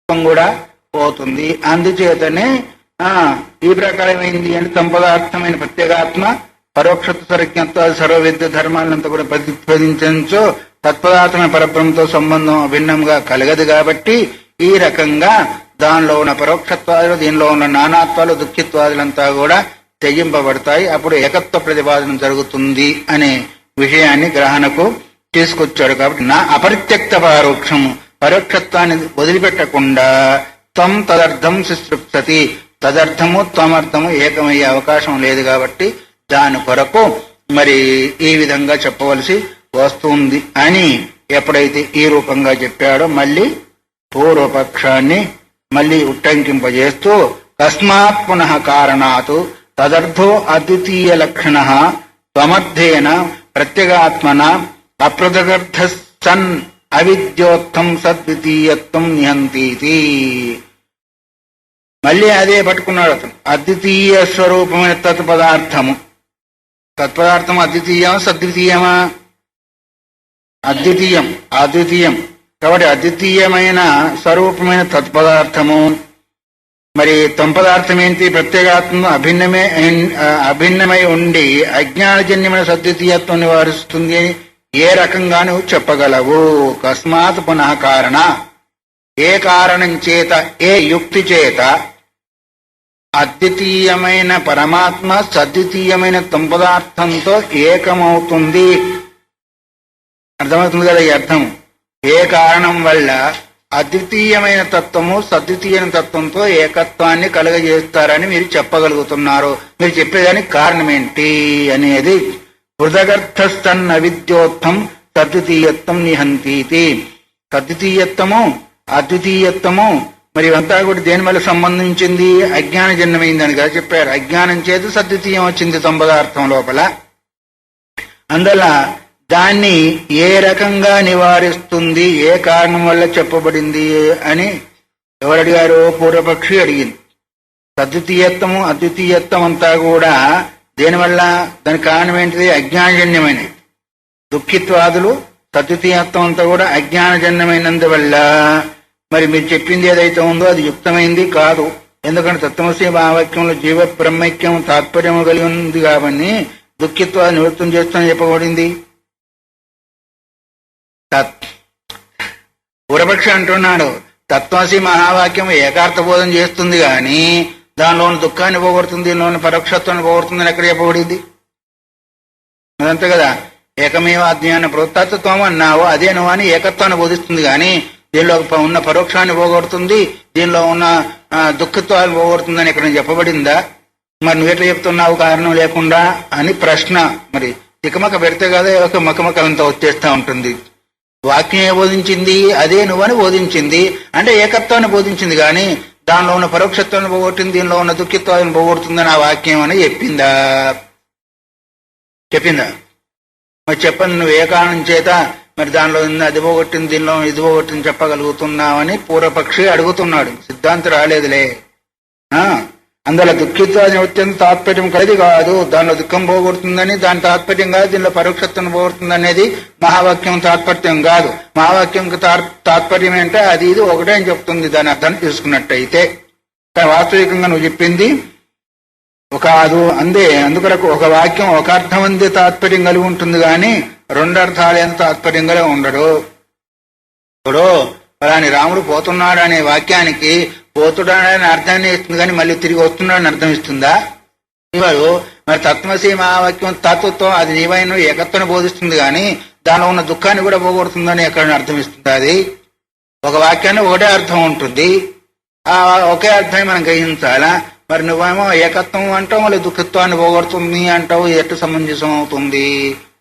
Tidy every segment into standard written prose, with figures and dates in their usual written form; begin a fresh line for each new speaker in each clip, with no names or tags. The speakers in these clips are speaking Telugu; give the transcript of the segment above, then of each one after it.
కూడా పోతుంది. అందుచేతనే ఈ ప్రకారమైంది అంటే సంపదార్థమైన ప్రత్యేగాత్మ పరోక్షత్వ సర్వజ్ఞత్వ సర్వవిద్య ధర్మాలంతా కూడా ప్రతిపాదించో తత్పదార్థమైన పరబ్రహ్మతో సంబంధం అభిన్నంగా కలగదు. కాబట్టి ఈ రకంగా దానిలో ఉన్న పరోక్షత్వాదులు, దీనిలో ఉన్న నానాత్వాలు, దుఃఖిత్వాదులంతా కూడా త్యజింపబడతాయి. అప్పుడు ఏకత్వ ప్రతిపాదన జరుగుతుంది అనే విషయాన్ని గ్రహణకు తీసుకొచ్చాడు. కాబట్టి నా అపరిత్యక్త పరోక్షము, పరోక్షత్వాన్ని వదిలిపెట్టకుండా త్వం తదర్థం సుతృప్సతి, తదర్థము త్వమర్థము ఏకమయ్యే అవకాశం లేదు. కాబట్టి దాని కొరకు మరి ఈ విధంగా చెప్పవలసి వస్తుంది అని ఎప్పుడైతే ఈ రూపంగా చెప్పాడో మళ్ళీ పూర్వపక్షాన్ని మళ్ళీ ఉట్టంకింపజేస్తూ తస్మాత్ పునః కారణాత్ తదర్థో అద్వితీయ లక్షణ త్వమర్థేన ప్రత్యేగాత్మన అపృథగర్థ సన్ అవిద్యోత్తం సద్వితీయత్వం నిహంతీతి. మళ్ళీ అదే పట్టుకున్నాడు అతను. అద్వితీయ స్వరూపమైన తత్పదార్థము, తత్పదార్థం అద్వితీయమా సద్వితీయమా? అద్వితీయం, అద్వితీయం. కాబట్టి అద్వితీయమైన స్వరూపమైన తత్పదార్థము. మరి తంపదార్థం ఏంటి? ప్రత్యేగాత్మ అభిన్నమై ఉండి అజ్ఞానజన్యమైన సద్వితీయత్వం నివారిస్తుంది అని ఏ రకంగా నువ్వు చెప్పగలవు? కస్మాత్ పునః కారణ, ఏ కారణం చేత, ఏ యుక్తి చేత అద్వితీయమైన పరమాత్మ సద్వితీయమైన తంపదార్థంతో ఏకమవుతుంది? అర్థమవుతుంది కదా ఈ అర్థం. ఏ కారణం వల్ల అద్వితీయమైన తత్వము సద్వితీయమైన తత్వంతో ఏకత్వాన్ని కలుగజేస్తారని మీరు చెప్పగలుగుతున్నారు? మీరు చెప్పేదానికి కారణం ఏంటి అనేది. హృదగర్థస్థన్ అవిద్యోత్తం సద్వితీయత్వం నిహంతీతి. సద్వితీయత్వము అద్వితీయత్వము మరి అంతా కూడా దేని వల్ల సంబంధించింది? అజ్ఞానజన్యమైందని కదా చెప్పారు. అజ్ఞానం చేత సద్వితీయం వచ్చింది తంపదార్థం లోపల. అందువల్ల దాన్ని ఏ రకంగా నివారిస్తుంది, ఏ కారణం వల్ల చెప్పబడింది అని ఎవరు అడిగారు? పూర్వపక్షి అడిగింది. సద్వితీయత్వము అద్వితీయత్వం అంతా కూడా దేనివల్ల? దానికి కారణం ఏంటిది? అజ్ఞానజన్యమైనది. దుఃఖిత్వాదులు సద్వితీయత్వం అంతా కూడా అజ్ఞానజన్యమైనందువల్ల మరి మీరు చెప్పింది ఏదైతే ఉందో అది యుక్తమైంది కాదు. ఎందుకంటే తత్వమసి భావవాక్యంలో జీవ బ్రహ్మైక్యం తాత్పర్యము కలిగి ఉంది కాబట్టి దుఃఖిత్వాన్ని నివృత్తం చేస్తానని చెప్పబడింది. పూర్వపక్షి అంటున్నాడు తత్వమసి మహావాక్యం ఏకార్థ బోధన చేస్తుంది కానీ దానిలోని దుఃఖాన్ని పోగొడుతుంది, దీనిలోని పరోక్షత్వాన్ని పోగొడుతుందని ఎక్కడ చెప్పబడింది? అదంతే కదా. ఏకమేవ అజ్ఞాన ప్రోత్తత్వం అన్నావు, అదే నువ్వు అని ఏకత్వాన్ని బోధిస్తుంది కానీ దీనిలో ఉన్న పరోక్షాన్ని పోగొడుతుంది, దీనిలో ఉన్న దుఃఖత్వాన్ని పోగొడుతుందని ఎక్కడ చెప్పబడిందా? మరి నువ్వెట్లా చెప్తున్నావు కారణం లేకుండా అని ప్రశ్న. మరి తికమక పెడితే కదా ఒక మకమకంతా వచ్చేస్తా ఉంటుంది. వాక్యం ఏ బోధించింది? అదే నువ్వని బోధించింది. అంటే ఏకత్వాన్ని బోధించింది కానీ దానిలో ఉన్న పరోక్షత్వాన్ని పోగొట్టింది, దీనిలో ఉన్న దుఃఖిత్వాన్ని పోగొడుతుందని ఆ వాక్యం అని చెప్పిందా? మరి చెప్పండి, నువ్వు ఏ కారణం చేత మరి దానిలో అది పోగొట్టింది, దీనిలో ఇది పోగొట్టింది చెప్పగలుగుతున్నావని పూర్వపక్షి అడుగుతున్నాడు. సిద్ధాంతం రాలేదులే. అందులో దుఃఖిత్వాన్ని వచ్చేంత తాత్పర్యం కలిది కాదు. దానిలో దుఃఖం పోగొడుతుందని దాని తాత్పర్యం కాదు, దీనిలో పరోక్షత్వం పోగొడుతుంది అనేది మహావాక్యం తాత్పర్యం కాదు. మహావాక్యం తాత్పర్యం అంటే అది ఇది ఒకటే అని చెప్తుంది దాని అర్థం తీసుకున్నట్టయితే. వాస్తవికంగా నువ్వు చెప్పింది కాదు. అందుకొరకు ఒక వాక్యం ఒక అర్థం అందే తాత్పర్యం కలిగి ఉంటుంది కానీ రెండు అర్థాలైన తాత్పర్యం కలిగి ఉండడు. ఇప్పుడు అలాని రాముడు పోతున్నాడు అనే వాక్యానికి పోతున్నాడని అర్థాన్ని ఇస్తుంది కానీ మళ్ళీ తిరిగి వస్తున్నాడని అర్థం ఇస్తుందా? ఇవాడు మరి తత్వమసి మహావాక్యం తత్వత్వం అది నీవైన ఏకత్వాన్ని బోధిస్తుంది కానీ దానిలో ఉన్న దుఃఖాన్ని కూడా పోగొడుతుందని ఎక్కడ అర్థం ఇస్తుంది? అది ఒక వాక్యాన్ని ఒకటే అర్థం ఉంటుంది, ఆ ఒకే అర్థాన్ని మనం గ్రహించాలా? మరి నువ్వేమో ఏకత్వం అంటావు, మళ్ళీ దుఃఖత్వాన్ని పోగొడుతుంది అంటావు. ఎట్టు సమంజసం అవుతుంది?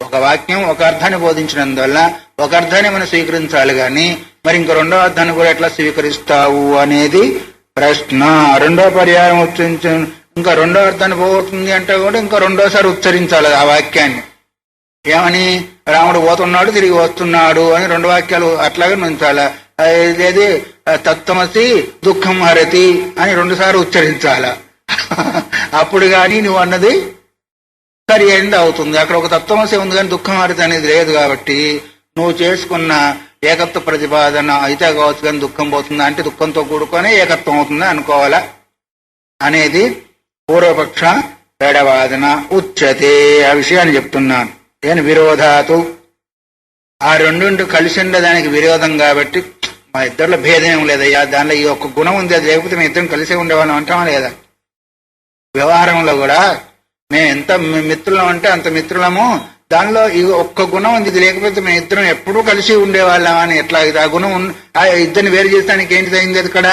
ఒక వాక్యం ఒక అర్థాన్ని బోధించినందువల్ల ఒక అర్థాన్ని మనం స్వీకరించాలి కానీ మరి ఇంకో రెండో అర్థాన్ని కూడా ఎట్లా స్వీకరిస్తావు అనేది ప్రశ్న. రెండో పర్యాయం ఉచ్చరించ ఇంకా రెండో అర్థాన్ని పోగొడుతుంది అంటే కూడా ఇంకా రెండోసారి ఉచ్చరించాలి ఆ వాక్యాన్ని. ఏమని? రాముడు పోతున్నాడు తిరిగి వస్తున్నాడు అని రెండు వాక్యాలు అట్లాగే ఉంచాలా? ఏది తత్వమసి దుఃఖం హరతి అని రెండుసార్లు ఉచ్చరించాల. అప్పుడు కానీ నువ్వు అన్నది సరి ఎండ్ అవుతుంది. అక్కడ ఒక తత్వమసి ఉంది కానీ దుఃఖం హరతి అనేది లేదు. కాబట్టి నువ్వు చేసుకున్న ఏకత్వ ప్రతిపాదన అయితే కావచ్చు కానీ దుఃఖం పోతుందా అంటే దుఃఖంతో కూడుకొని ఏకత్వం అవుతుందా అనుకోవాలా అనేది పూర్వపక్ష పేడవాదన ఉచ్యతే. ఆ విషయాన్ని చెప్తున్నాను. నేను విరోధాతు ఆ రెండుంటి కలిసి ఉండేదానికి విరోధం కాబట్టి మా ఇద్దరిలో భేదం ఏం లేదయ్యా, దానిలో ఈ ఒక్క గుణం ఉంది, అది లేకపోతే మేము ఇద్దరం కలిసే ఉండేవాళ్ళం అంటామా లేదా? వ్యవహారంలో కూడా మేము ఎంత మిత్రులం అంటే అంత మిత్రులము, దానిలో ఈ ఒక్క గుణం ఉంది, ఇది లేకపోతే మేము ఇద్దరం ఎప్పుడూ కలిసి ఉండేవాళ్ళం అని ఎట్లా? ఆ గుణం ఇద్దరిని వేరు చేస్తానికి ఏంటిది అయింది? అది ఇక్కడ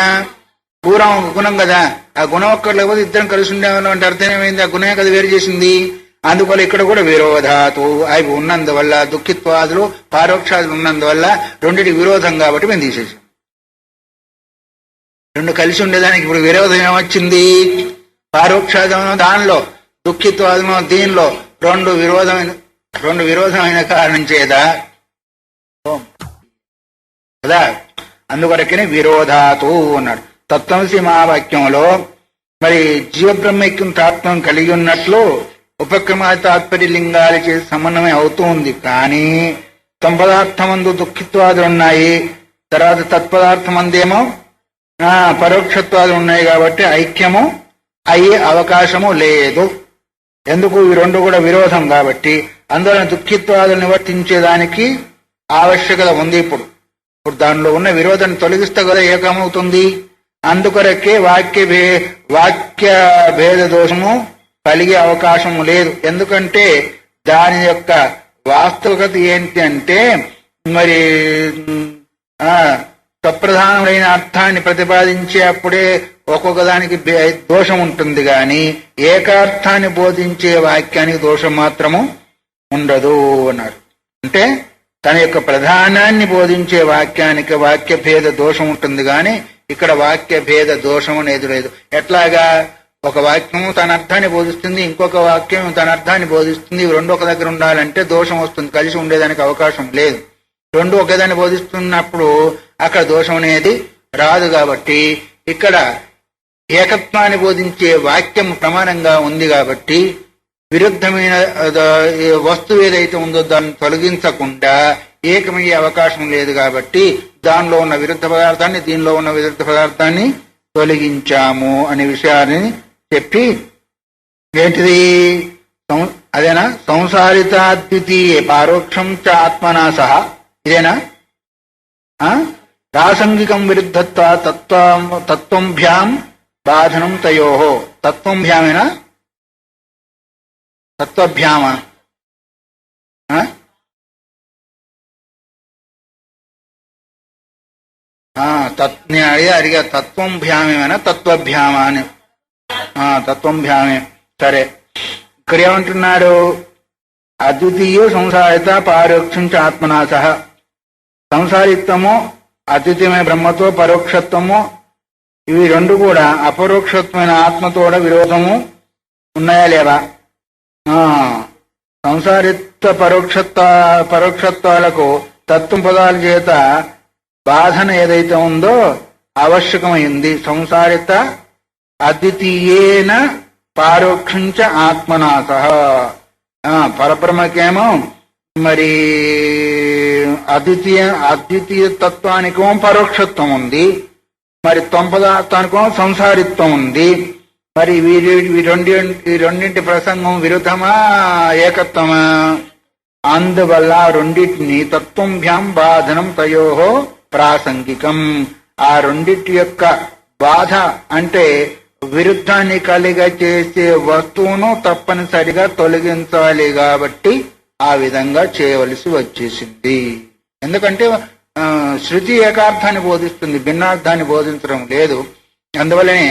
గుణం కదా, ఆ గుణం ఒక్కటి లేకపోతే ఇద్దరం కలిసి ఉండేవాళ్ళం అంటే అర్థం ఏమైంది? ఆ గుణమే కదా వేరు చేసింది. అందువల్ల ఇక్కడ కూడా విరోధాతు అవి ఉన్నందువల్ల దుఃఖిత్వాదులు పారోక్షాదులు ఉన్నందువల్ల రెండింటి విరోధం కాబట్టి మేము తీసేసాం. రెండు కలిసి ఉండేదానికి ఇప్పుడు విరోధం ఏమొచ్చింది? పారోక్షాదము దానిలో, దుఃఖిత్వాదము దీనిలో రెండు విరోధమైన కారణం చేత కదా, అందుకొరకనే విరోధాతు అన్నాడు. తత్వమసి మహావాక్యంలో మరి జీవబ్రహ్మైక్యం తాత్వం కలిగి ఉన్నట్లు ఉపక్రమ తాత్పర్య లింగాలు చేసి సమన్వయం అవుతూ ఉంది. కానీ సంపదార్థమందు దుఃఖిత్వాదులు ఉన్నాయి, తర్వాత తత్పదార్థమందేమో పరోక్షత్వాలు ఉన్నాయి కాబట్టి ఐక్యము అయ్యే అవకాశము లేదు. ఎందుకు? ఈ రెండు కూడా విరోధం కాబట్టి అందువలన దుఃఖిత్వాదులు నివర్తించేదానికి ఆవశ్యకత ఉంది. ఇప్పుడు దానిలో ఉన్న విరోధాన్ని తొలగిస్తే కదా ఏకమవుతుంది. అందుకొరకే వాక్య భేద దోషము కలిగే అవకాశం లేదు. ఎందుకంటే దాని యొక్క వాస్తవికత ఏంటి అంటే మరి సప్రధానమైన అర్థాన్ని ప్రతిపాదించే అప్పుడే ఒక్కొక్క దానికి దోషం ఉంటుంది, కానీ ఏకార్థాన్ని బోధించే వాక్యానికి దోషం మాత్రము ఉండదు అన్నాడు. అంటే తన యొక్క ప్రధానాన్ని బోధించే వాక్యానికి వాక్య భేద దోషం ఉంటుంది, కానీ ఇక్కడ వాక్య భేద దోషం అనేది లేదు. ఎట్లాగా? ఒక వాక్యం తన అర్థాన్ని బోధిస్తుంది, ఇంకొక వాక్యం తన అర్థాన్ని బోధిస్తుంది. రెండు ఒక దగ్గర ఉండాలంటే దోషం వస్తుంది, కలిసి ఉండేదానికి అవకాశం లేదు. రెండు ఒకేదాన్ని బోధిస్తున్నప్పుడు అక్కడ దోషం అనేది రాదు. కాబట్టి ఇక్కడ ఏకత్వాన్ని బోధించే వాక్యం ప్రమాణంగా ఉంది కాబట్టి విరుద్ధమైన వస్తువు ఏదైతే ఉందో దాన్ని తొలగించకుండా ఏకమయ్యే అవకాశం లేదు. కాబట్టి దానిలో ఉన్న విరుద్ధ పదార్థాన్ని, దీనిలో ఉన్న విరుద్ధ పదార్థాన్ని తొలగించాము అనే విషయాన్ని చెప్పి ఏంటిది? అదేనా? సంసారితాద్వితీయ పారోక్షం చ ఆత్మనా సహ, ఇదేనా? రాసంగికం విరుద్ధత్వ తత్వంభ్యాం బాధనం తయోహో. తత్వంభ్యామేనా? తత్వభ్యామ అడిగా తత్వం భ్యామేనా తత్వభ్యామ అని. తత్వం భ్యామే. సరే, ఇక్కడ ఏమంటున్నాడు? అద్వితీయ సంసారిత పారోక్షించ ఆత్మనా సహ. సంసారిత్వము అద్వితీయమైన బ్రహ్మతో, పరోక్షత్వము ఇవి రెండు కూడా అపరోక్షత్వమైన ఆత్మతో విరోధము ఉన్నాయా లేవా? సంసారిత్వ పరోక్షత్వాలకు తత్వం పదాల చేత బాధన ఏదైతే ఉందో ఆవశ్యకమైంది. సంసారిత అద్వితీయేన పారోక్షంచ ఆత్మనా సహ. పరబ్రహ్మకేమో మరి అద్వితీయ తత్వానికేమో పరోక్షత్వం ఉంది, మరి త్వంపదార్థానికేమో సంసారిత్వం ఉంది. మరి ఈ రెండింటి ప్రసంగం విరుద్ధమా ఏకత్వమా? అందువల్ల రెండింటిని తత్వంభ్యాం బాధనం తయోహో ప్రాసంగికం. ఆ రెండింటి యొక్క బాధ అంటే విరుద్ధాన్ని కలిగ చేసే వస్తువును తప్పనిసరిగా తొలగించాలి కాబట్టి ఆ విధంగా చేయవలసి వచ్చేసింది. ఎందుకంటే శృతి ఏకార్థాన్ని బోధిస్తుంది, భిన్నార్థాన్ని బోధించడం లేదు. అందువల్లనే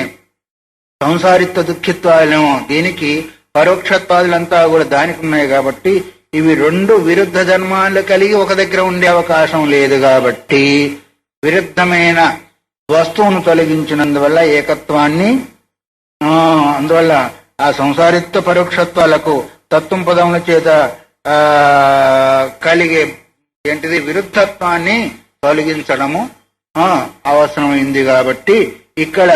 సంసారిత్వ దుఃఖిత్వాలేమో దీనికి, పరోక్షత్వాదులంతా కూడా దానికి ఉన్నాయి. కాబట్టి ఇవి రెండు విరుద్ధ ధర్మాలు కలిగి ఒక దగ్గర ఉండే అవకాశం లేదు. కాబట్టి విరుద్ధమైన వస్తువును తొలగించినందువల్ల ఏకత్వాన్ని, అందువల్ల ఆ సంసారిత్వ పరోక్షత్వాలకు తత్వం పదముల చేత కలిగే ఏంటిది విరుద్ధత్వాన్ని తొలగించడము అవసరమైంది. కాబట్టి ఇక్కడ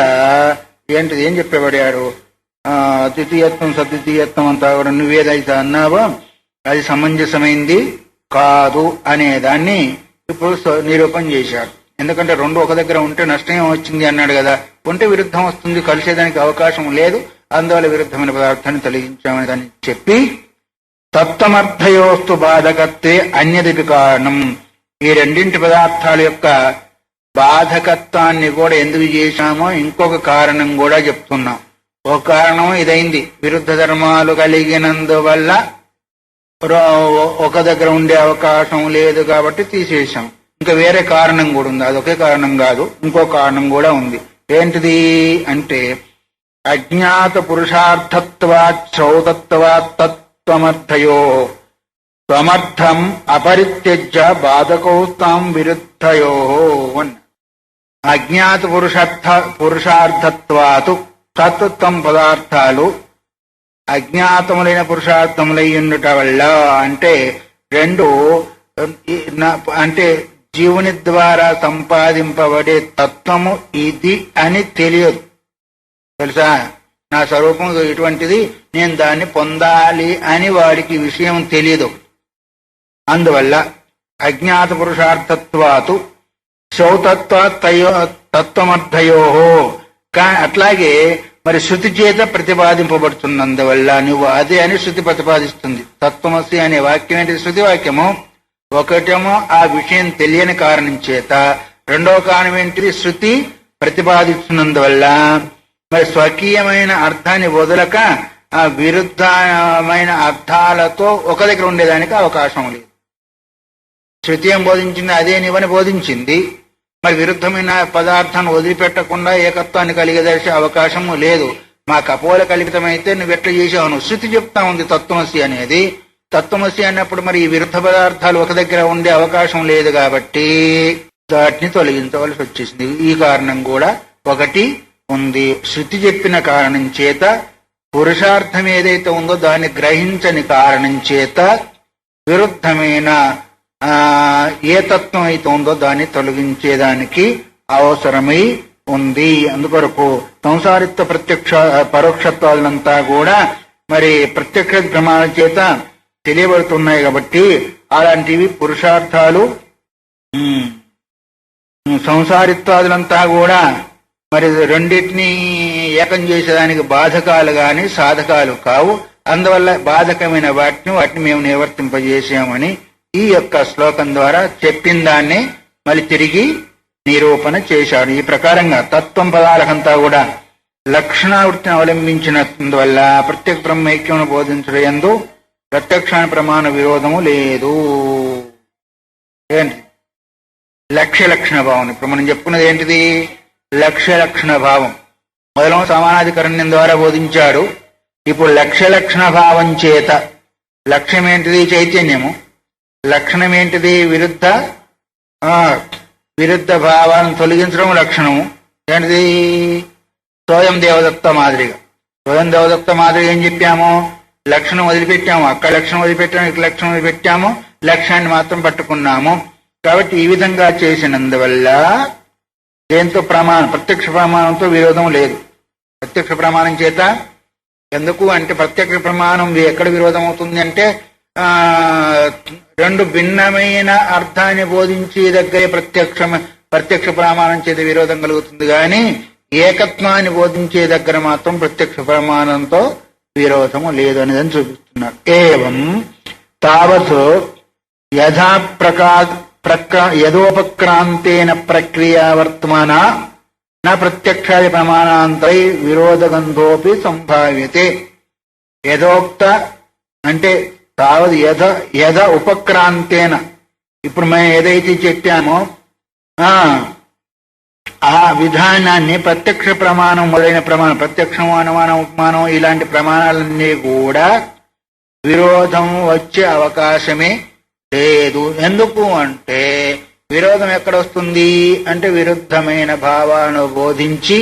ఏంటిది ఏం చెప్పబడారు? అద్వితీయత్వం సద్వితీయత్వం అంతా కూడా నువ్వేదైతే అన్నావో అది సమంజసమైంది కాదు అనే దాన్ని ఇప్పుడు నిరూపణ చేశారు. ఎందుకంటే రెండు ఒక దగ్గర ఉంటే నష్టం వచ్చింది అన్నాడు కదా, ఉంటే విరుద్ధం వస్తుంది, కలిసేదానికి అవకాశం లేదు, అందువల్ల విరుద్ధమైన పదార్థాన్ని తొలగించామని దాన్ని చెప్పి తత్వమర్థయోస్తు బాధకత్వే అన్యదిపి కారణం, ఈ రెండింటి పదార్థాల యొక్క బాధకత్వాన్ని కూడా ఎందుకు చేశామో ఇంకొక కారణం కూడా చెప్తున్నాం. ఒక కారణం ఇదైంది, విరుద్ధ ధర్మాలు కలిగినందువల్ల ఒక దగ్గర ఉండే అవకాశం లేదు కాబట్టి తీసేశాం. ఇంకా వేరే కారణం కూడా ఉంది, అదొకే కారణం కాదు, ఇంకో కారణం కూడా ఉంది. ఏంటిది అంటే అజ్ఞాత పురుషార్థత్వాత్ శ్రౌతత్వాత్ తత్వమర్థయో త్వమర్థం అపరిత్యజ్య బాధకౌస్తాం విరుద్ధయో. అజ్ఞాత పురుషార్థత్వాతు తత్వం పదార్థాలు అజ్ఞాతములైన పురుషార్థములై ఉండుట వల్ల, అంటే రెండు అంటే జీవుని ద్వారా సంపాదింపబడే తత్వము ఇది అని తెలియదు. తెలుసా, నా స్వరూపం ఇటువంటిది, నేను దాన్ని పొందాలి అని వాడికి విషయం తెలియదు. అందువల్ల అజ్ఞాత పురుషార్థత్వాతు తత్వమర్థయో. అట్లాగే మరి శృతి చేత ప్రతిపాదింపబడుతున్నందువల్ల నువ్వు అదే అని శృతి ప్రతిపాదిస్తుంది. తత్వమసి అనే వాక్యం ఏంటి? శృతి వాక్యము. ఒకటేమో ఆ విషయం తెలియని కారణం చేత, రెండవ కారణం ఏంటి? శృతి ప్రతిపాదిస్తున్నందువల్ల మరి స్వకీయమైన అర్థాన్ని వదలక ఆ విరుద్ధమైన అర్థాలతో ఒక దగ్గర ఉండేదానికి అవకాశం లేదు. శృతి ఏం బోధించింది? అదే నీవని బోధించింది. మరి విరుద్ధమైన పదార్థాన్ని వదిలిపెట్టకుండా ఏకత్వాన్ని కలిగేసే అవకాశము లేదు. మా కపోల కల్పితమైతే నువ్వెట్లా చేసావు? శృతి చెప్తా ఉంది తత్వమసి అనేది. తత్వమసి అన్నప్పుడు మరి ఈ విరుద్ధ పదార్థాలు ఒక దగ్గర ఉండే అవకాశం లేదు కాబట్టి వాటిని తొలగించవలసి వచ్చేసింది. ఈ కారణం కూడా ఒకటి ఉంది. శృతి చెప్పిన కారణం చేత, పురుషార్థం ఏదైతే ఉందో దాన్ని గ్రహించని కారణం చేత విరుద్ధమైన ఏ తత్వం అయితే ఉందో దాన్ని తొలగించేదానికి అవసరమై ఉంది. అందుకొరకు సంసారిత్వ ప్రత్యక్ష పరోక్షత్వాలంతా కూడా మరి ప్రత్యక్ష ప్రమాణం చేత తెలియబడుతున్నాయి కాబట్టి అలాంటివి పురుషార్థాలు సంసారిత్వాదులంతా కూడా మరి రెండింటినీ ఏకం చేసేదానికి బాధకాలు గాని సాధకాలు కావు. అందువల్ల బాధకమైన వాటిని మేము నివర్తింపజేసామని ఈ యొక్క శ్లోకం ద్వారా చెప్పిన దాన్ని మళ్ళీ తిరిగి నిరూపణ చేశాడు. ఈ ప్రకారంగా తత్వం పదాలకంతా కూడా లక్షణావృత్తిని అవలంబించినందువల్ల ప్రత్యేక బ్రహ్మైక్యమును బోధించడం యందు ప్రత్యక్షాన్ని ప్రమాణ విరోధము లేదు. ఏంటి? లక్ష్య లక్షణ భావం. ఇప్పుడు మనం చెప్పుకున్నది ఏంటిది? లక్ష్య లక్షణ భావం. మొదలు సమానాధికరణ్యం ద్వారా బోధించాడు. ఇప్పుడు లక్ష్య లక్షణ భావం చేత, లక్ష్యం ఏంటిది? చైతన్యము. లక్షణం ఏంటిది? విరుద్ధ భావాలను తొలగించడం లక్షణము. ఏంటిది? స్వయం దేవదత్త మాదిరిగా. స్వయం దేవదత్త మాదిరిగా ఏం చెప్పాము? లక్షణం వదిలిపెట్టాము, అక్కడ లక్షణం వదిలిపెట్టాము, ఇక్కడ లక్షణం వదిలిపెట్టాము, లక్ష్యాన్ని మాత్రం పట్టుకున్నాము. కాబట్టి ఈ విధంగా చేసినందువల్ల దేంతో ప్రమాణం? ప్రత్యక్ష ప్రమాణంతో విరోధం లేదు. ప్రత్యక్ష ప్రమాణం చేత ఎందుకు అంటే ప్రత్యక్ష ప్రమాణం ఎక్కడ విరోధం అవుతుంది అంటే రెండు భిన్నమైన అర్థాన్ని బోధించి దగ్గరే ప్రత్యక్ష ప్రమాణం చేత విరోధం కలుగుతుంది. కానీ ఏకత్వాన్ని బోధించే దగ్గర మాత్రం ప్రత్యక్ష ప్రమాణంతో విరోధము లేదు అనేదని చూపిస్తున్నారు. ఏవం తావత్ యథోపక్రాంతేన ప్రక్రియా వర్తమాన న ప్రత్యక్షాది ప్రమాణాంతరై విరోధగంధోపి సంభావ్యతే. యథోక్త అంటే తావత్ యథ ఉపక్రాంతేన, ఇప్పుడు మేము ఏదైతే చెప్పామో ఆ విధానాన్ని ప్రత్యక్ష ప్రమాణం మొదలైన ప్రమాణం, ప్రత్యక్షం, అనుమానం, ఉపమానం ఇలాంటి ప్రమాణాలన్నీ కూడా విరోధం వచ్చే అవకాశమే లేదు. ఎందుకు అంటే విరోధం ఎక్కడొస్తుంది అంటే విరుద్ధమైన భావాలను బోధించి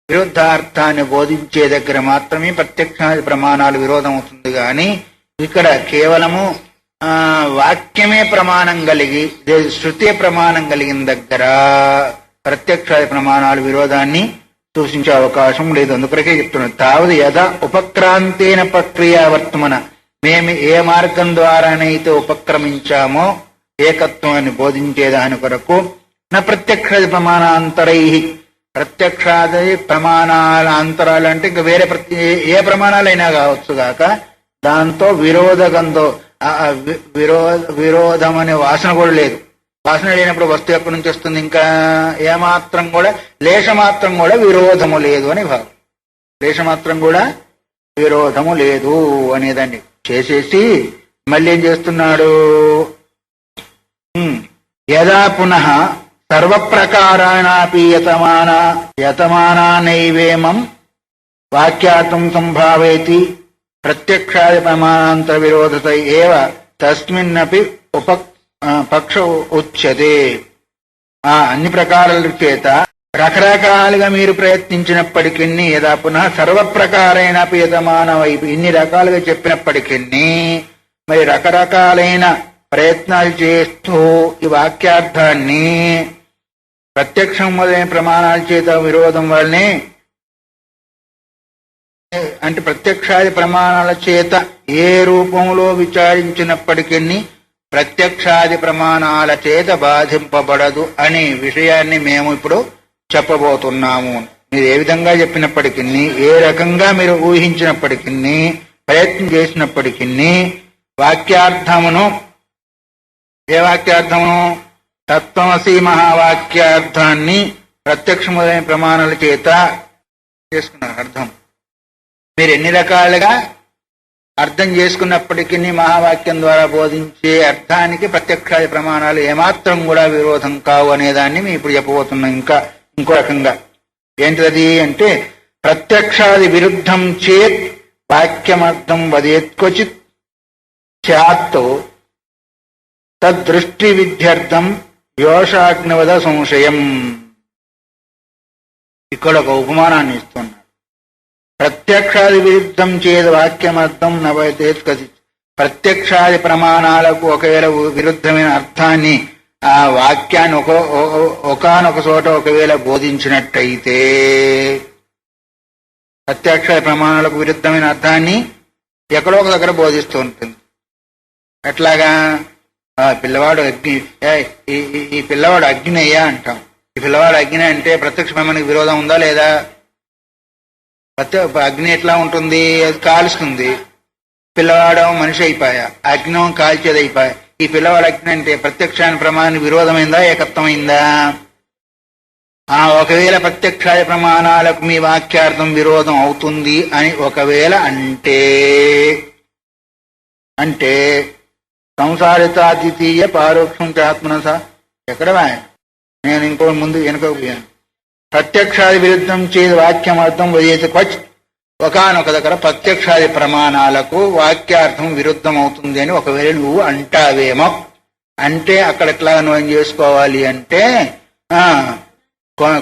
విరుద్ధార్థాన్ని బోధించే దగ్గర మాత్రమే ప్రత్యక్షాది ప్రమాణాలు విరోధం అవుతుంది. కానీ ఇక్కడ కేవలము వాక్యమే ప్రమాణం కలిగి, శృతే ప్రమాణం కలిగిన దగ్గర ప్రత్యక్షాది ప్రమాణాలు విరోధాన్ని సూచించే అవకాశం లేదు. అందుకొరకే చెప్తున్నాను, తావది యథ ఉపక్రాంతేన ప్రక్రియ వర్తమన, మేము ఏ మార్గం ద్వారానైతే ఉపక్రమించామో ఏకత్వాన్ని బోధించేదాని కొరకు నా ప్రత్యక్ష ప్రమాణాంతరై, ప్రత్యక్షాది ప్రమాణాల అంతరాలు అంటే ఇంకా వేరే ఏ ప్రమాణాలైనా కావచ్చు గాక దాంతో విరోధకంతో విరోధం అనే వాసన కూడా లేదు. వాసన లేనప్పుడు వస్తువు ఎక్కడి నుంచి వస్తుంది? ఇంకా ఏమాత్రం కూడా లేశమాత్రం కూడా విరోధము లేదు అని భావం. లేశమాత్రం కూడా విరోధము లేదు అనేదాన్ని చేసేసి మళ్ళీ ఏం చేస్తున్నాడు? యదా పునః సర్వప్రకారాణాపి యతమానైవేమం వాక్యార్థం సంభావయతి ప్రత్యక్షాది ప్రమాణాంతర విరోధత ఏవ తస్మిన్నపి పక్ష ఉచ్యతే. అన్ని ప్రకారాల చేత రకరకాలుగా మీరు ప్రయత్నించినప్పటికీ యదా పునః సర్వప్రకారైన యతమాన వైపు ఇన్ని రకాలుగా చెప్పినప్పటికీ మరి రకరకాలైన ప్రయత్నాలు చేస్తూ ఈ వాక్యార్థాన్ని ప్రత్యక్షం మొదలైన ప్రమాణాల చేత విరోధం వల్లనే, అంటే ప్రత్యక్షాది ప్రమాణాల చేత ఏ రూపంలో విచారించినప్పటికీ ప్రత్యక్షాది ప్రమాణాల చేత బాధింపబడదు అనే విషయాన్ని మేము ఇప్పుడు చెప్పబోతున్నాము. మీరు ఏ విధంగా చెప్పినప్పటికీ, ఏ రకంగా మీరు ఊహించినప్పటికీ, ప్రయత్నం చేసినప్పటికీ వాక్యార్థమును, ఏ వాక్యార్థమును? తత్వమసి మహావాక్యార్థాన్ని ప్రత్యక్షములైన ప్రమాణాల చేత చేసుకున్నారు అర్థం. మీరు ఎన్ని రకాలుగా అర్థం చేసుకున్నప్పటికీ మహావాక్యం ద్వారా బోధించే అర్థానికి ప్రత్యక్షాది ప్రమాణాలు ఏమాత్రం కూడా విరోధం కావు అనేదాన్ని మేము ఇప్పుడు చెప్పబోతున్నాం. ఇంకో రకంగా ఏంటిది అంటే, ప్రత్యక్షాది విరుద్ధం చేత్ వాక్యమర్థం వదేత్ క్వచిత్ చాత్ తద్దృష్టి విద్యర్థం యోషాగ్నివద సంశయం. ఇక్కడ ఒక ఉపమానాన్ని ఇస్తున్నాడు. ప్రత్యక్షాది విరుద్ధం చేదు వాక్యమర్థం నవదేత్ కచిత్. ప్రత్యక్షాది ప్రమాణాలకు ఒకవేళ విరుద్ధమైన అర్థాన్ని, ఆ వాక్యాన్ని ఒకనొక చోట ఒకవేళ బోధించినట్టయితే, ప్రత్యక్షాది ప్రమాణాలకు విరుద్ధమైన అర్థాన్ని ఎక్కడో ఒక దగ్గర బోధిస్తూ ఉంటుంది. ఎట్లాగా? పిల్లవాడు అగ్ని, ఈ పిల్లవాడు అగ్ని అయ్యా అంటాం. ఈ పిల్లవాడు అగ్ని అంటే ప్రత్యక్ష ప్రమాణానికి విరోధం ఉందా లేదా? అగ్ని ఎట్లా ఉంటుంది? అది కాలుస్తుంది. పిల్లవాడు మనిషి అయిపోయా, అగ్నం కాల్చేది అయిపోయా. ఈ పిల్లవాడు అగ్ని అంటే ప్రత్యక్షాన్ని ప్రమాణానికి విరోధమైందా, ఏకత్వమైందా? ఒకవేళ ప్రత్యక్షాయ ప్రమాణాలకు మీ వాక్యార్థం విరోధం అవుతుంది అని ఒకవేళ అంటే సంసారితాద్వితీయ పారోక్షం చాత్మనస. ఎక్కడ నేను ఇంకో ముందు వెనుకపోయాను. ప్రత్యక్షాది విరుద్ధం చేది వాక్యమర్థం వదిలేసి క్వచ్. ఒకనొక దగ్గర ప్రత్యక్షాది ప్రమాణాలకు వాక్యార్థం విరుద్ధం అవుతుంది అని ఒకవేళ నువ్వు అంటావేమో. అంటే అక్కడ ఎట్లా అన్వయం చేసుకోవాలి అంటే,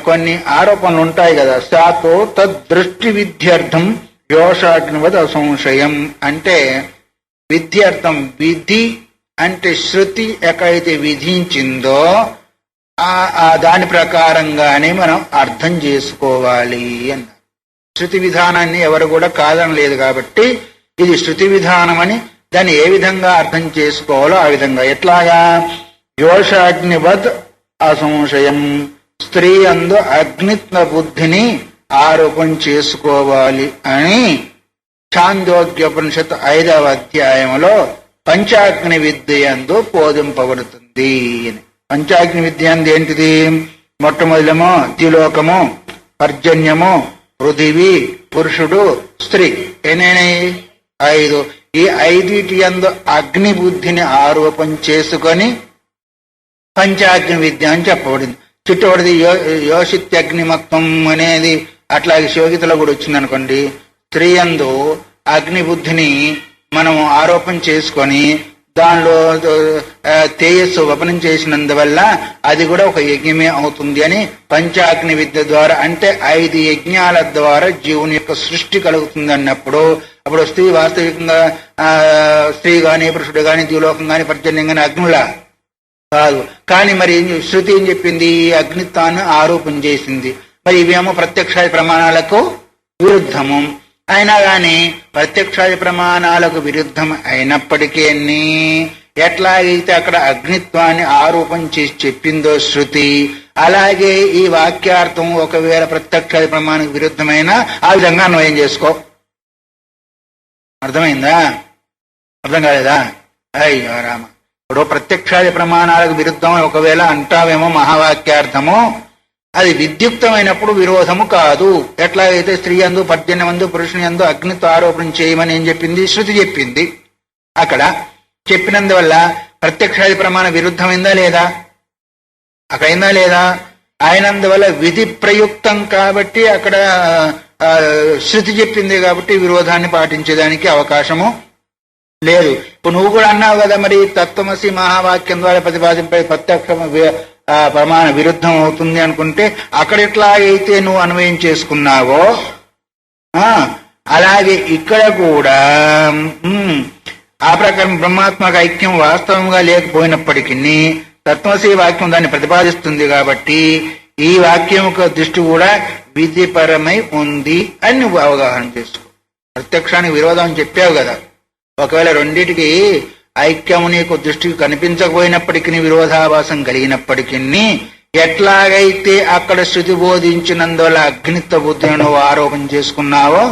కొన్ని ఆరోపణలు ఉంటాయి కదా. సాతో తద్దృష్టి విద్యార్థం యోషాగ్నివద సంశయం. అంటే విద్యార్థం, విధి అంటే శృతి ఎక్కడైతే విధించిందో దాని ప్రకారంగానే మనం అర్థం చేసుకోవాలి అన్నారు. శృతి విధానాన్ని ఎవరు కూడా కాదనలేదు కాబట్టి ఇది శృతి విధానం అని దాన్ని ఏ విధంగా అర్థం చేసుకోవాలో ఆ విధంగా. ఎట్లాగా? యోషాగ్నివద్ అసంశయం. స్త్రీ అందు అగ్నిత్వ బుద్ధిని ఆరోపణ చేసుకోవాలి అని ఛాందోగ్యోపనిషత్ 5వ అధ్యాయంలో పంచాగ్ని విద్య యందు బోధింపబడుతుంది. పంచాగ్ని విద్య అందు ఏంటిది? మొట్టమొదలమో ద్యులోకము, పర్జన్యము, పృథివీ, పురుషుడు, స్త్రీ. ఎన్ని? 5. ఈ 5 యందు అగ్ని బుద్ధిని ఆరోపణ చేసుకొని పంచాగ్ని విద్య అని చెప్పబడింది. చుట్టబడిది యోషిత్యగ్నిమత్వం అనేది అట్లాగే శోగితలో కూడా వచ్చింది అనుకోండి. స్త్రీ యందు అగ్ని బుద్ధిని మనం ఆరోపణ చేసుకొని దానిలో తేజస్సు వపనం చేసినందువల్ల అది కూడా ఒక యజ్ఞమే అవుతుంది అని పంచాగ్ని విద్య ద్వారా, అంటే 5 యజ్ఞాల ద్వారా జీవుని యొక్క సృష్టి కలుగుతుంది అన్నప్పుడు, అప్పుడు స్త్రీ వాస్తవికంగా స్త్రీ గాని, పురుషుడు గాని, ద్యులోకం గాని, పర్జన్యం గాని అగ్నులా కాదు. కానీ మరి శృతి ఏం చెప్పింది? అగ్నిత్వాన్ని ఆరోపణ చేసింది. మరి ఇవేమో ప్రత్యక్షాది ప్రమాణాలకు విరుద్ధము. అయినా గాని ప్రత్యక్షాది ప్రమాణాలకు విరుద్ధం అయినప్పటికీ ఎట్లాగైతే అక్కడ అగ్నిత్వాన్ని ఆరోపణ చేసి చెప్పిందో శృతి, అలాగే ఈ వాక్యార్థం ఒకవేళ ప్రత్యక్ష ప్రమాణానికి విరుద్ధమైన ఆ విధంగా అన్వయం చేసుకో. అర్థమైందా? అర్థం కాలేదా? అయ్యో రామ, ఇప్పుడు ప్రత్యక్షాది ప్రమాణాలకు విరుద్ధం ఒకవేళ అంటావేమో మహావాక్యార్థము, అది విద్యుక్తమైనప్పుడు విరోధము కాదు. ఎట్లాగైతే స్త్రీ యందు పర్జన్యమందు పురుషుని యందు అగ్నితో ఆరోపణ చేయమని ఏం చెప్పింది? శృతి చెప్పింది. అక్కడ చెప్పినందువల్ల ప్రత్యక్షాది ప్రమాణ విరుద్ధమైందా లేదా? అక్కడ అయిందా లేదా? అయినందువల్ల విధి ప్రయుక్తం కాబట్టి అక్కడ శృతి చెప్పింది కాబట్టి విరోధాన్ని పాటించేదానికి అవకాశము లేదు. ఇప్పుడు నువ్వు కూడా అన్నావు కదా, మరి తత్వమసి మహావాక్యం ద్వారా ప్రతిపాదింపే ప్రత్యక్ష ప్రమాణ విరుద్ధం అవుతుంది అనుకుంటే అక్కడ ఎట్లా అయితే నువ్వు అన్వయం చేసుకున్నావో అలాగే ఇక్కడ కూడా ఆ ప్రకారం బ్రహ్మాత్మక ఐక్యం వాస్తవంగా లేకపోయినప్పటికీ తత్వమసి వాక్యం దాన్ని ప్రతిపాదిస్తుంది కాబట్టి ఈ వాక్యం యొక్క దృష్టి కూడా విధిపరమై ఉంది అని నువ్వు అవగాహన చేసుకో. ప్రత్యక్షానికి విరోధం అని చెప్పావు కదా, ఒకవేళ రెండిటికి ఐక్యము నీకు దృష్టికి కనిపించకపోయినప్పటికీ విరోధాభాసం కలిగినప్పటికీ ఎట్లాగైతే అక్కడ శృతి బోధించినందువల్ల అగ్నిత్వ బుద్ధిని నువ్వు ఆరోపణ చేసుకున్నావో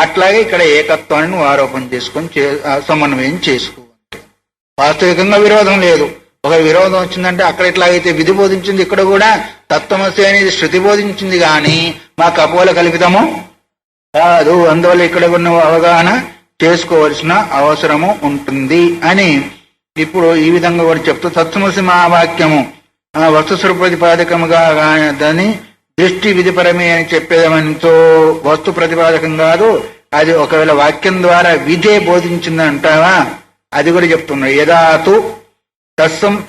అట్లాగే ఇక్కడ ఏకత్వాన్ని నువ్వు ఆరోపణ చేసుకొని సమన్వయం చేసుకో. వాస్తవికంగా విరోధం లేదు. ఒక విరోధం వచ్చిందంటే అక్కడ ఎట్లాగైతే విధి బోధించింది ఇక్కడ కూడా తత్వమసి అనేది శృతి బోధించింది కానీ మా కపోల కల్పితము కాదు. అందువల్ల ఇక్కడ ఉన్న అవగాహన చేసుకోవలసిన అవసరము ఉంటుంది అని ఇప్పుడు ఈ విధంగా కూడా చెప్తూ తత్వమసి మహావాక్యము వస్తుస్వరూప ప్రతిపాదకముగా దాని దృష్టి విధిపరమే అని చెప్పేదమంతో వస్తు ప్రతిపాదకం కాదు. అది ఒకవేళ వాక్యం ద్వారా విధే బోధించిందంటావా, అది కూడా చెప్తున్నా. యదాతు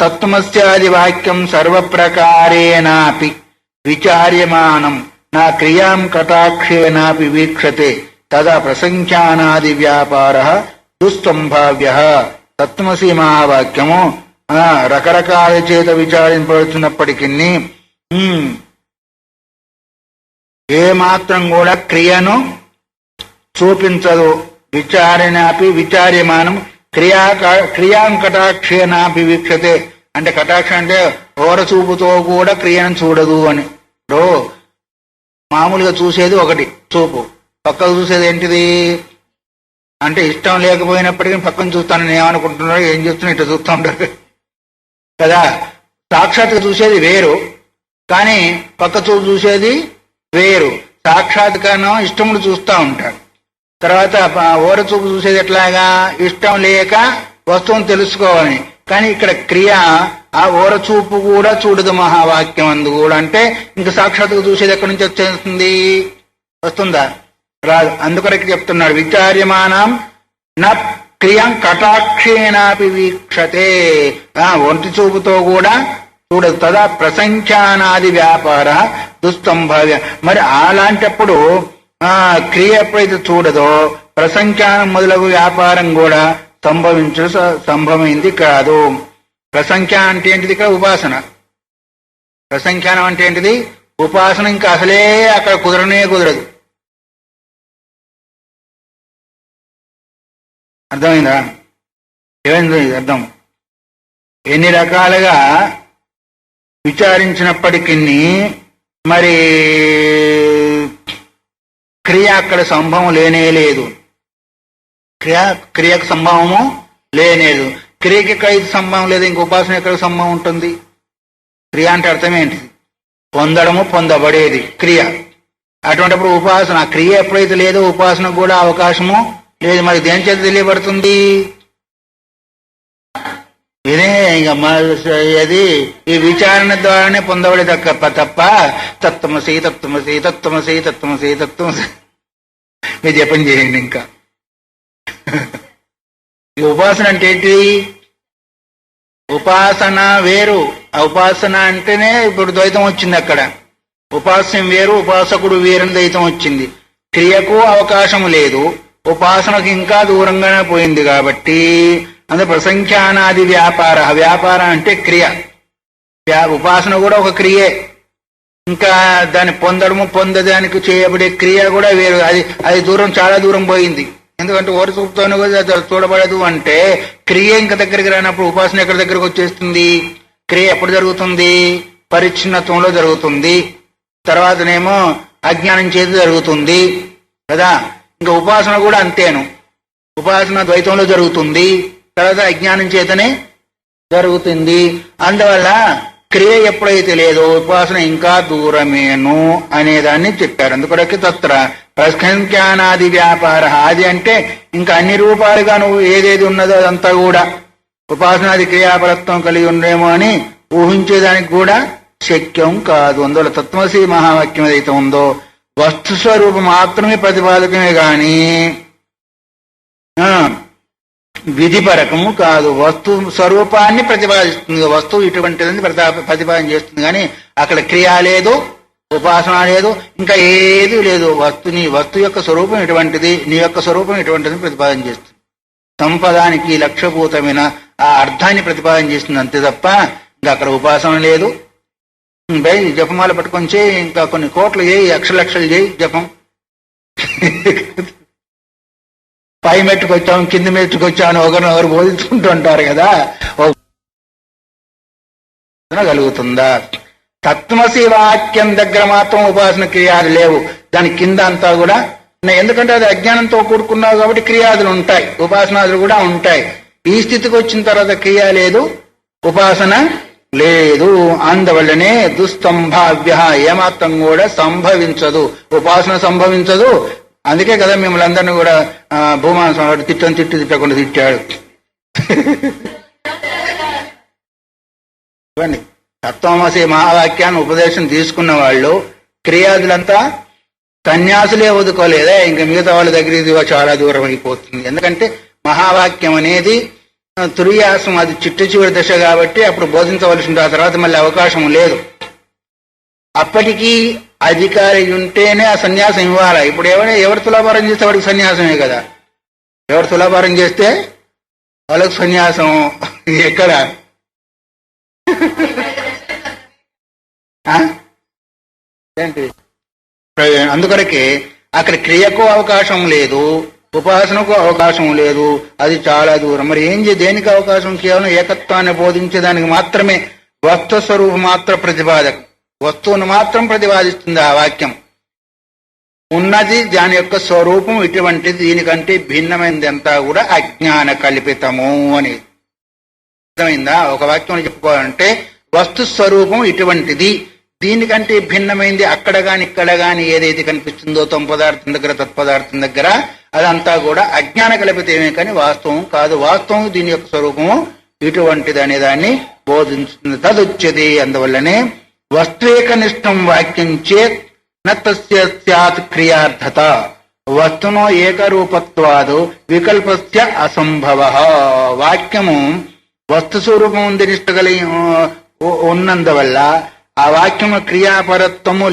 తత్వమస్యాది వాక్యం సర్వప్రకారేణాపి విచార్యమానం నా క్రియాం కటాక్షేనాపి వీక్షతే తదా ప్రసంఖ్యానాది వ్యాపార దుస్సంభావ్య. తత్వమసి మహావాక్యము రకరకాల చేత విచారింపవలసినప్పటికీ ఏమాత్రం కూడా క్రియను చూపించదు. విచారణాపి విచార్యమానం క్రియాం కటాక్షేనాపి వీక్షతే అంటే కటాక్ష అంటే ఓరచూపుతో కూడా క్రియను చూడదు అని. ఇప్పుడు మామూలుగా చూసేది ఒకటి చూపు, పక్కకు చూసేది ఏంటిది అంటే ఇష్టం లేకపోయినప్పటికీ పక్కన చూస్తానని ఏమనుకుంటున్నారో ఏం చూస్తున్నా ఇట్లా చూస్తూ ఉంటారు కదా. సాక్షాత్గా చూసేది వేరు కానీ పక్క చూపు చూసేది వేరు. సాక్షాత్కారం ఇష్టములు చూస్తూ ఉంటారు. తర్వాత ఓర చూపు చూసేది ఎట్లాగా ఇష్టం లేక వస్తువును తెలుసుకోవాలని. కానీ ఇక్కడ క్రియ ఆ ఓర చూపు కూడా చూడదు మహావాక్యం అందు కూడా. అంటే ఇంకా సాక్షాత్తుగా చూసేది ఎక్కడి నుంచి వచ్చేస్తుంది? వస్తుందా? రాదు. అందుకొరకు చెప్తున్నాడు విచార్యమానం నా క్రియం కటాక్షేనాపి వీక్షతే. ఒంటి చూపుతో కూడా చూడదు. తదా ప్రసంఖ్యానాది వ్యాపార దుస్సంభావ్య. మరి అలాంటప్పుడు క్రియ ఎప్పుడైతే చూడదో ప్రసంఖ్యానం మొదలగు వ్యాపారం కూడా సంభవమైంది కాదు. ప్రసంఖ్యానం అంటే ఏంటిది? ఇక్కడ ఉపాసన. ప్రసంఖ్యానం అంటే ఏంటిది? ఉపాసన. ఇంకా అసలే అక్కడ కుదరనే కుదరదు. అర్థమైందా? ఏమైంది అర్థం? ఎన్ని రకాలుగా విచారించినప్పటికీ మరి క్రియ అక్కడ సంభవం లేనే లేదు. క్రియకు సంభవము లేనేదు. క్రియకి ఎక్కడైతే సంభవం లేదు ఇంక ఉపాసన ఎక్కడ సంభవం ఉంటుంది? క్రియ అంటే అర్థం ఏంటిది? పొందడము, పొందబడేది క్రియ. అటువంటిప్పుడు ఉపాసన క్రియ ఎప్పుడైతే లేదో ఉపాసనకు కూడా అవకాశము లేదు. మరి దేని చేత తెలియబడుతుంది? ఇదే ఇక అది ఈ విచారణ ద్వారానే పొందబడే తప్ప తత్వమసి తత్వమసి తత్వమసి తత్వమసి తత్వమసి మీరు జపం చేయండి. ఇంకా ఈ ఉపాసన అంటే ఏంటి? ఉపాసన వేరు. ఆ ఉపాసన అంటేనే ఇప్పుడు ద్వైతం వచ్చింది. అక్కడ ఉపాస్యం వేరు, ఉపాసకుడు వేరని ద్వైతం వచ్చింది. క్రియకు అవకాశం లేదు, ఉపాసనకు ఇంకా దూరంగానే పోయింది. కాబట్టి అంటే ప్రసంఖ్యానాది వ్యాపార. వ్యాపారం అంటే క్రియ. ఉపాసన కూడా ఒక క్రియే. ఇంకా దాన్ని పొందడము, పొందడానికి చేయబడే క్రియ కూడా వేరు. అది దూరం, చాలా దూరం పోయింది. ఎందుకంటే ఓరి చూపుతోనే చూడబడదు అంటే క్రియ ఇంకా దగ్గరికి రానప్పుడు ఉపాసన ఎక్కడి దగ్గరకు వచ్చేస్తుంది? క్రియ ఎప్పుడు జరుగుతుంది? పరిచ్ఛిన్నత్వంలో జరుగుతుంది. తర్వాతనేమో అజ్ఞానం చేతి జరుగుతుంది కదా. ఇంకా ఉపాసన కూడా అంతేను. ఉపాసన ద్వైతంలో జరుగుతుంది, తర్వాత అజ్ఞానం చేతనే జరుగుతుంది. అందువల్ల క్రియ ఎప్పుడైతే లేదో ఉపాసన ఇంకా దూరమేను అనేదాన్ని చెప్పారు. అందుకొరకే తత్ర ప్రస్కంఖ్యానాది వ్యాపార, ఆది అంటే ఇంకా అన్ని రూపాలుగా నువ్వు ఏదేది ఉన్నదో అదంతా కూడా ఉపాసనాది క్రియాపరత్వం కలిగి ఉండేమో అని ఊహించేదానికి కూడా శక్యం కాదు. అందువల్ల తత్వమసి మహావాక్యం ఏదైతే ఉందో వస్తు స్వరూపం మాత్రమే ప్రతిపాదకమే గాని విధిపరకము కాదు. వస్తు స్వరూపాన్ని ప్రతిపాదిస్తుంది. వస్తువు ఇటువంటిదని ప్రతిపాదన చేస్తుంది కానీ అక్కడ క్రియ లేదు, ఉపాసన లేదు, ఇంకా ఏది లేదు. వస్తు యొక్క స్వరూపం ఇటువంటిది, నీ యొక్క స్వరూపం ఇటువంటిదని ప్రతిపాదన చేస్తుంది. సంపదానికి లక్ష్యభూతమైన ఆ అర్థాన్ని ప్రతిపాదన చేస్తుంది అంతే తప్ప ఇంకా అక్కడ ఉపాసన లేదు. జపమాల పట్టుకొని చేయి, ఇంకా కొన్ని కోట్లు చేయి, లక్షలు చేయి జపం. పై మెట్టుకొచ్చాం కింది మెట్టుకొచ్చాను ఒకరినొకరు బోధించుకుంటూ ఉంటారు కదా. కలుగుతుందా? తత్వమసి వాక్యం దగ్గర మాత్రం ఉపాసన క్రియాలు లేవు, దాని కింద అంతా కూడా. ఎందుకంటే అది అజ్ఞానంతో కూడుకున్నావు కాబట్టి క్రియాదులు ఉంటాయి, ఉపాసనాదులు కూడా ఉంటాయి. ఈ స్థితికి వచ్చిన తర్వాత క్రియ లేదు, ఉపాసన లేదు. అందువల్లనే దుస్తంభావ్య ఏమాత్రం కూడా సంభవించదు, ఉపాసన సంభవించదు. అందుకే కదా మిమ్మల్ని అందరినీ కూడా భూమాన స్వామి తిట్టకుండా తిట్టాడు. తత్వమసి మహావాక్యాన్ని ఉపదేశం తీసుకున్న వాళ్ళు క్రియాదులంతా సన్యాసులే వదుకోలేదా, ఇంకా మిగతా వాళ్ళ దగ్గరికి చాలా దూరం అయిపోతుంది. ఎందుకంటే మహావాక్యం అనేది తురియాసం, అది చిట్ట చివరి దశ కాబట్టి అప్పుడు బోధించవలసింది. ఆ తర్వాత మళ్ళీ అవకాశం లేదు. అప్పటికీ అధికారి ఉంటేనే ఆ సన్యాసం ఇవ్వాలి. ఇప్పుడు ఎవరు తులాభారం చేస్తే వాడికి సన్యాసమే కదా. ఎవరు తులాభారం చేస్తే వాళ్ళకు సన్యాసం. ఎక్కడ? ఏంటి? అందుకొరకే అక్కడ క్రియకు అవకాశం లేదు, ఉపాసనకు అవకాశం లేదు, అది చాలా దూరం. మరి దేనికి అవకాశం? కేవలం ఏకత్వాన్ని బోధించేదానికి మాత్రమే. వస్తు స్వరూపం మాత్ర ప్రతిపాదకం, వస్తువును మాత్రం ప్రతిపాదిస్తుంది ఆ వాక్యం. ఉన్నది దాని యొక్క స్వరూపం ఇటువంటిది, దీనికంటే భిన్నమైనది అంతా కూడా అజ్ఞాన కల్పితము అని అర్థమైందా? ఒక వాక్యం చెప్పుకోవాలంటే వస్తు స్వరూపం ఇటువంటిది, దీనికంటే భిన్నమైంది అక్కడ గాని ఇక్కడ గాని ఏదైతే కనిపిస్తుందో తమ పదార్థం దగ్గర తత్పదార్థం దగ్గర అదంతా కూడా అజ్ఞాన కల్పితమే కానీ వాస్తవం కాదు. వాస్తవం దీని యొక్క స్వరూపము ఇటువంటిది అనే దాన్ని బోధించుతుంది. తదొచ్చేది. అందువల్లనే వస్తువేకనిష్టం వాక్యం చేత్ నస్య స్యాత్ క్రియార్థత. వస్తునో ఏకరూపత్వాదు వికల్పస్య అసంభవ. వాక్యము వస్తు స్వరూపం ఉంది నిష్ట కలిగి ఉన్నందువల్ల ఆ వాక్యము క్రియాపరత్వము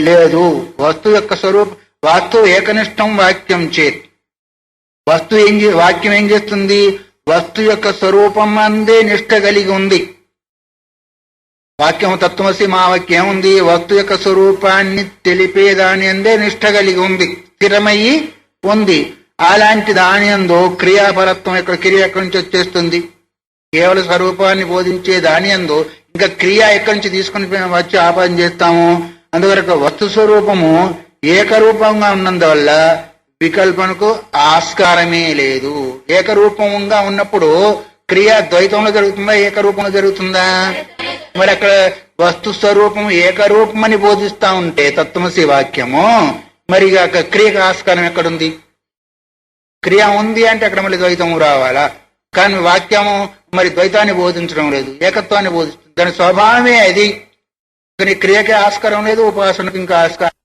లేదు. వస్తువు యొక్క స్వరూపం వాస్తు ఏకనిష్టం వాక్యం చేత్. వాక్యం ఏం చేస్తుంది? వస్తు యొక్క స్వరూపం అందే నిష్ట కలిగి ఉంది. వాక్యం తత్వమసి మా వాక్యం ఉంది, వస్తు యొక్క స్వరూపాన్ని తెలిపేదాని అందే నిష్ట కలిగి ఉంది, స్థిరమయ్యి ఉంది. అలాంటి దాని అందు క్రియాపరత్వం యొక్క క్రియ ఎక్కడి నుంచి వచ్చేస్తుంది? కేవలం స్వరూపాన్ని బోధించే దాని అందు ఇంకా క్రియ ఎక్కడి నుంచి తీసుకుని వచ్చి ఆపాదన చేస్తాము. అందువరకు వస్తు స్వరూపము ఏకరూపంగా ఉన్నందువల్ల వికల్పనకు ఆస్కారమే లేదు. ఏకరూపంగా ఉన్నప్పుడు క్రియ ద్వైతంలో జరుగుతుందా, ఏకరూపంలో జరుగుతుందా? మరి అక్కడ వస్తు స్వరూపం ఏకరూపం అని బోధిస్తా ఉంటే తత్వమసి వాక్యము, మరి క్రియకు ఆస్కారం ఎక్కడుంది? క్రియ ఉంది అంటే అక్కడ మళ్ళీ ద్వైతము రావాలా? కానీ వాక్యము మరి ద్వైతాన్ని బోధించడం లేదు, ఏకత్వాన్ని బోధిస్తుంది. దాని స్వభావమే అది. కానీ క్రియకి ఆస్కారం లేదు, ఉపాసనకు ఇంకా ఆస్కారం